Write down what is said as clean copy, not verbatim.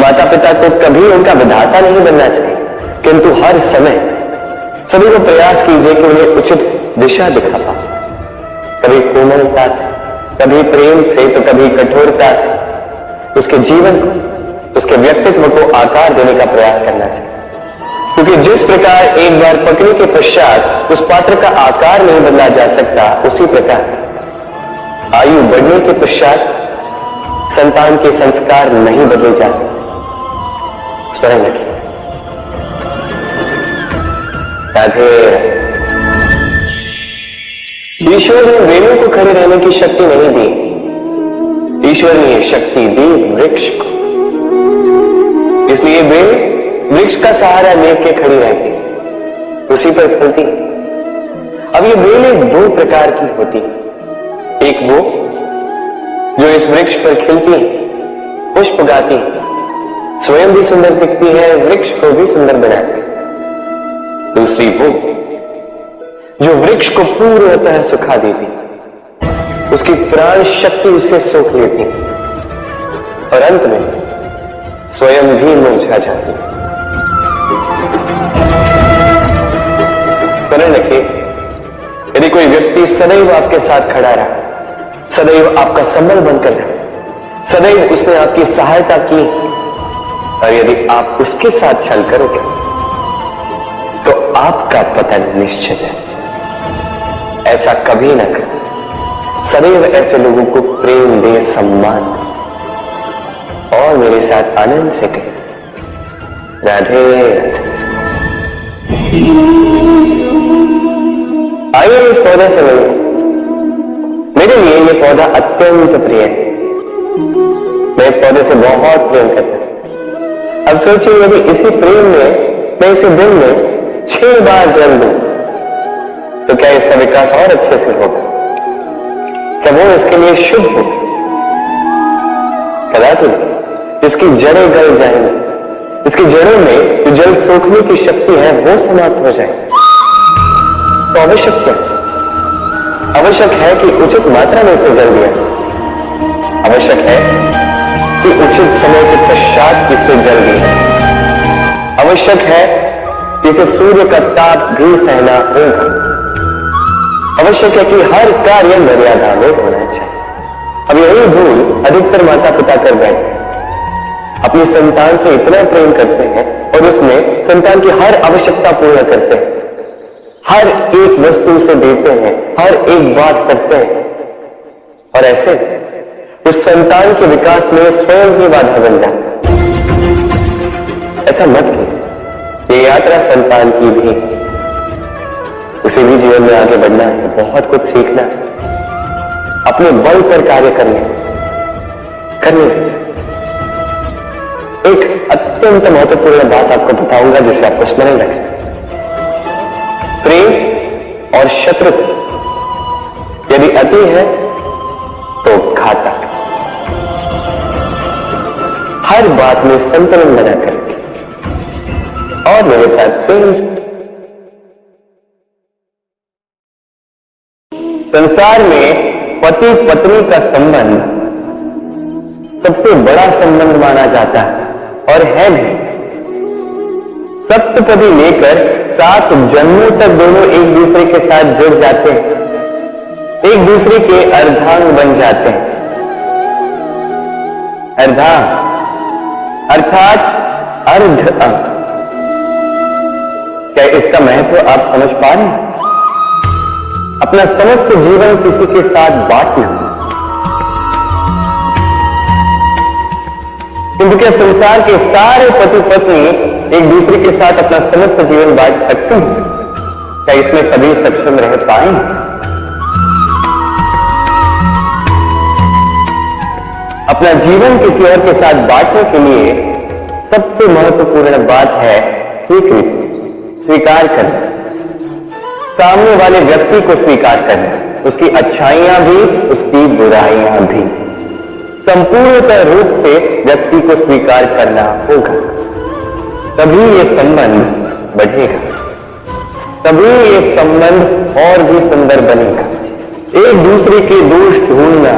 माता पिता को कभी उनका विधाता नहीं बनना चाहिए, किंतु हर समय सभी को प्रयास कीजिए कि उन्हें उचित दिशा दिखा पाए। कभी कोमलता से, कभी प्रेम से, तो कभी कठोरता से उसके जीवन को, उसके व्यक्तित्व को आकार देने का प्रयास करना चाहिए। क्योंकि जिस प्रकार एक बार पकने के पश्चात उस पात्र का आकार नहीं बदला जा सकता, उसी प्रकार आयु बढ़ने के पश्चात संतान के संस्कार नहीं बदले जा सकते। स्मरण रखिए। राधे। ईश्वर ने वेलों को खड़े रहने की शक्ति नहीं दी, ईश्वर ने यह शक्ति दी वृक्ष को। इसलिए वे वृक्ष का सहारा लेके खड़ी रहती, उसी पर फलती। अब ये बेलें दो प्रकार की होती, एक वो जो इस वृक्ष पर खिलती, पुष्प गाती, स्वयं भी सुंदर दिखती है, वृक्ष को भी सुंदर बनाती। दूसरी वो जो वृक्ष को पूर्णतः सुखा देती, उसकी प्राण शक्ति उससे सोख लेती और अंत में स्वयं भी मुरझा जाती। स्मरण रखिए, यदि कोई व्यक्ति सदैव आपके साथ खड़ा रहा, सदैव आपका संबल बनकर रहा, सदैव उसने आपकी सहायता की, और यदि आप उसके साथ छल करोगे तो आपका पतन निश्चित है। ऐसा कभी ना करें। सदैव ऐसे लोगों को प्रेम दे, सम्मान दे और मेरे साथ आनंद से कहें राधे राधे। आइए इस पौधे से मिलिए। मेरे लिए यह पौधा अत्यंत प्रिय है। मैं इस पौधे से बहुत प्रेम करता हूं। अब सोचिए, यदि इसी प्रेम में मैं इसे दिन में 6 बार जल दूं तो क्या इसका विकास और अच्छे से होगा? क्या वो इसके लिए शुभ होगा? कदापि इसकी जड़ें गल जाएंगी, इसकी जड़ों में जो जल सोखने की शक्ति है वो समाप्त हो जाए। तो आवश्यक क्या? आवश्यक है कि उचित मात्रा में इसे जल दिया। आवश्यक है कि उचित समय के पश्चात इसे जल दिया। आवश्यक है कि इसे सूर्य का ताप भी सहना होगा। आवश्यक है कि हर कार्य मर्यादा में होना चाहिए। अब यही भूल अधिकतर माता पिता कर बैठे, अपनी संतान से इतना प्रेम करते हैं और उसमें संतान की हर आवश्यकता पूर्ण करते हैं, हर एक वस्तु उसे देते हैं, हर एक बात करते हैं, और ऐसे उस संतान के विकास में स्वयं ही बाधा बन जाता। ऐसा मत कीजिए। ये यात्रा संतान की भी, उसे भी जीवन में आगे बढ़ना है, बहुत कुछ सीखना है, अपने बल पर कार्य करने। एक अत्यंत महत्वपूर्ण बात आपको बताऊंगा जिसे आपको स्मरण रखें। प्रेम और शत्रुता यदि अति है तो घातक। हर बात में संतुलन बना करके और मेरे साथ प्रेम। संसार में पति पत्नी का संबंध सबसे बड़ा संबंध माना जाता है और है भी। सप्तपदी लेकर 7 जन्मों तक दोनों एक दूसरे के साथ जुड़ जाते हैं, एक दूसरे के अर्धांग बन जाते हैं। अर्धांग अर्थात अर्ध अंग। क्या इसका महत्व आप समझ पा रहे हैं? अपना समस्त जीवन किसी के साथ बांटना। किंतु क्या संसार के सारे पति पत्नी एक दूसरे के साथ अपना समस्त जीवन बांट सकते हैं? क्या इसमें सभी सक्षम रह पाएंगे? अपना जीवन किसी और के साथ बांटने के लिए सबसे महत्वपूर्ण बात है स्वीकृति, स्वीकार करना। सामने वाले व्यक्ति को स्वीकार करना, उसकी अच्छाइयां भी, उसकी बुराइयां भी। संपूर्णतः रूप से व्यक्ति को स्वीकार करना होगा, तभी ये संबंध बढ़ेगा, तभी ये संबंध और भी सुंदर बनेगा। एक दूसरे के दोष ढूंढना